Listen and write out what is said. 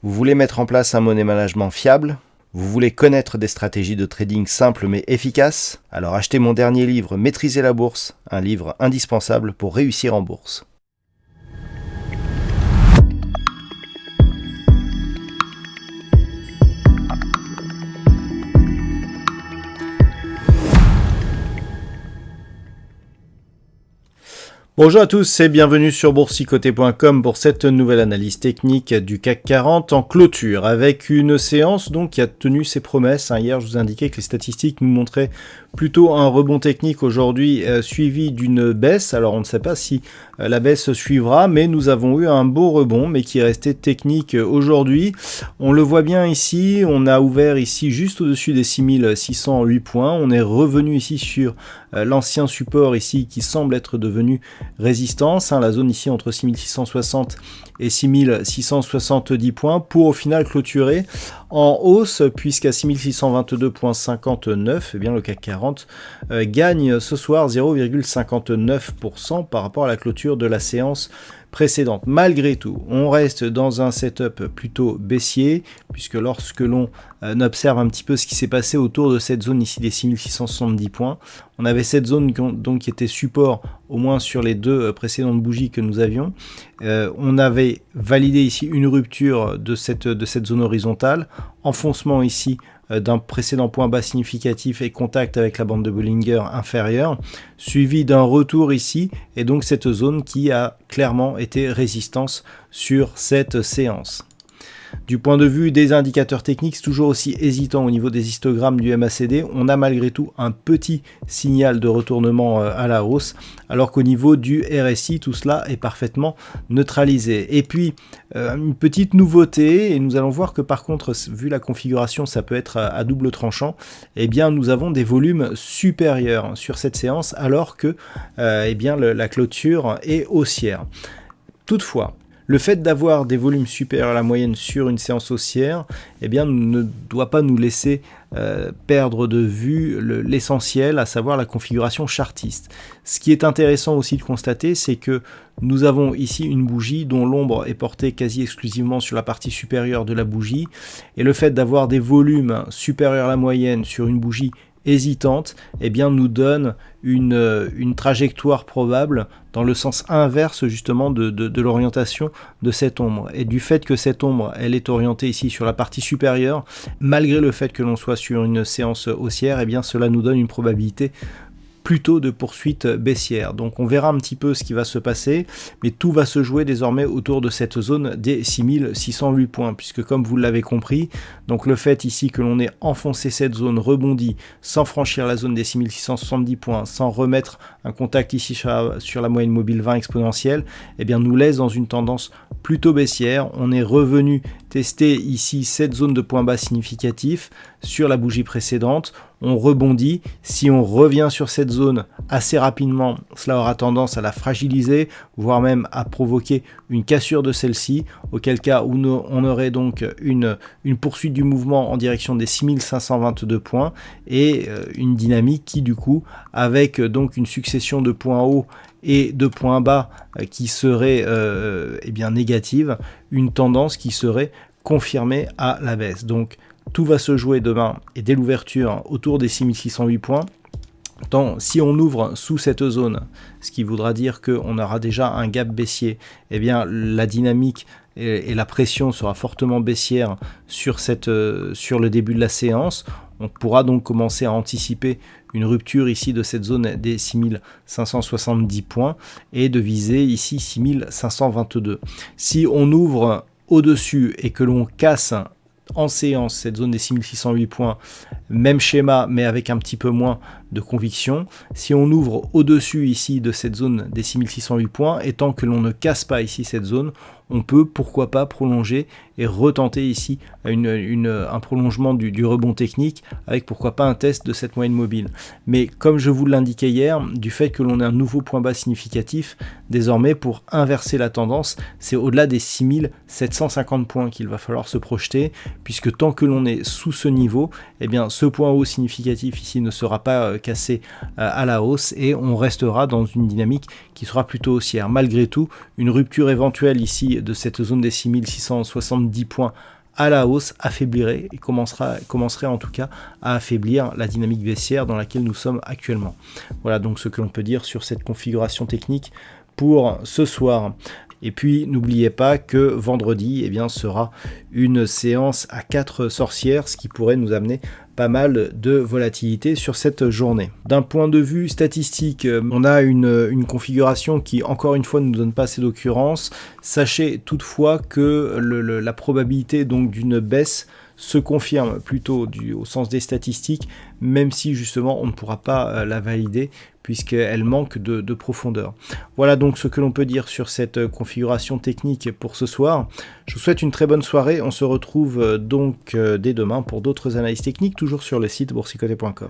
Vous voulez mettre en place un money management fiable? Vous voulez connaître des stratégies de trading simples mais efficaces? Alors achetez mon dernier livre Maîtriser la bourse, un livre indispensable pour réussir en bourse. Bonjour à tous et bienvenue sur boursicoté.com pour cette nouvelle analyse technique du CAC 40 en clôture avec une séance donc qui a tenu ses promesses. Hier, je vous indiquais que les statistiques nous montraient plutôt un rebond technique aujourd'hui suivi d'une baisse. Alors on ne sait pas si la baisse suivra, mais nous avons eu un beau rebond mais qui est resté technique aujourd'hui. On le voit bien ici, on a ouvert ici juste au-dessus des 6608 points. On est revenu ici sur l'ancien support ici qui semble être devenu résistance, la zone ici entre 6660 et 6670 points pour au final clôturer en hausse puisqu'à 6622,59 eh bien le CAC 40 gagne ce soir 0,59% par rapport à la clôture de la séance précédente. Malgré tout, on reste dans un setup plutôt baissier, puisque lorsque l'on observe un petit peu ce qui s'est passé autour de cette zone ici des 6670 points, on avait cette zone donc qui était support au moins sur les deux précédentes bougies que nous avions. On avait validé ici une rupture de cette zone horizontale, enfoncement ici d'un précédent point bas significatif et contact avec la bande de Bollinger inférieure, suivi d'un retour ici, et donc cette zone qui a clairement été résistance sur cette séance. Du point de vue des indicateurs techniques, c'est toujours aussi hésitant au niveau des histogrammes du MACD. On a malgré tout un petit signal de retournement à la hausse, alors qu'au niveau du RSI, tout cela est parfaitement neutralisé. Et puis, une petite nouveauté, et nous allons voir que par contre, vu la configuration, ça peut être à double tranchant, eh bien, nous avons des volumes supérieurs sur cette séance, alors que eh bien, la clôture est haussière. Toutefois, le fait d'avoir des volumes supérieurs à la moyenne sur une séance haussière eh bien, ne doit pas nous laisser perdre de vue l'essentiel, à savoir la configuration chartiste. Ce qui est intéressant aussi de constater, c'est que nous avons ici une bougie dont l'ombre est portée quasi exclusivement sur la partie supérieure de la bougie, et le fait d'avoir des volumes supérieurs à la moyenne sur une bougie hésitante, eh bien, nous donne une trajectoire probable dans le sens inverse justement de l'orientation de cette ombre. Et du fait que cette ombre, elle est orientée ici sur la partie supérieure, malgré le fait que l'on soit sur une séance haussière, eh bien, cela nous donne une probabilité plutôt de poursuite baissière. Donc on verra un petit peu ce qui va se passer, mais tout va se jouer désormais autour de cette zone des 6608 points, puisque comme vous l'avez compris, donc le fait ici que l'on ait enfoncé cette zone, rebondi, sans franchir la zone des 6670 points, sans remettre un contact ici sur la moyenne mobile 20 exponentielle, eh bien nous laisse dans une tendance plutôt baissière. On est revenu tester ici cette zone de point bas significatif sur la bougie précédente. On rebondit. Si on revient sur cette zone assez rapidement, cela aura tendance à la fragiliser, voire même à provoquer une cassure de celle-ci, auquel cas où on aurait donc une poursuite du mouvement en direction des 6522 points et une dynamique qui du coup, avec donc une succession de points hauts et de points bas qui seraient eh bien négatives, une tendance qui serait confirmée à la baisse. Donc tout va se jouer demain et dès l'ouverture autour des 6608 points. Tant si on ouvre sous cette zone, ce qui voudra dire qu'on aura déjà un gap baissier, eh bien la dynamique et la pression sera fortement baissière sur le début de la séance. On pourra donc commencer à anticiper une rupture ici de cette zone des 6570 points et de viser ici 6522. Si on ouvre au-dessus et que l'on casse en séance cette zone des 6608 points, même schéma mais avec un petit peu moins de conviction. Si on ouvre au-dessus ici de cette zone des 6608 points, et tant que l'on ne casse pas ici cette zone, on peut pourquoi pas prolonger et retenter ici un prolongement du rebond technique avec pourquoi pas un test de cette moyenne mobile. Mais comme je vous l'indiquais hier, du fait que l'on ait un nouveau point bas significatif, désormais pour inverser la tendance, c'est au-delà des 6750 points qu'il va falloir se projeter, puisque tant que l'on est sous ce niveau, eh bien ce point haut significatif ici ne sera pas cassé à la hausse et on restera dans une dynamique qui sera plutôt haussière. Malgré tout, une rupture éventuelle ici de cette zone des 6670 points à la hausse affaiblirait et commencerait en tout cas à affaiblir la dynamique baissière dans laquelle nous sommes actuellement. Voilà donc ce que l'on peut dire sur cette configuration technique pour ce soir. Et puis n'oubliez pas que vendredi sera une séance à 4 sorcières, ce qui pourrait nous amener pas mal de volatilité sur cette journée. D'un point de vue statistique, on a une configuration qui encore une fois ne nous donne pas assez d'occurrence. Sachez toutefois que la probabilité donc d'une baisse se confirme plutôt au sens des statistiques, même si justement on ne pourra pas la valider puisqu'elle manque de profondeur. Voilà donc ce que l'on peut dire sur cette configuration technique pour ce soir. Je vous souhaite une très bonne soirée, on se retrouve donc dès demain pour d'autres analyses techniques, toujours sur le site boursicoté.com.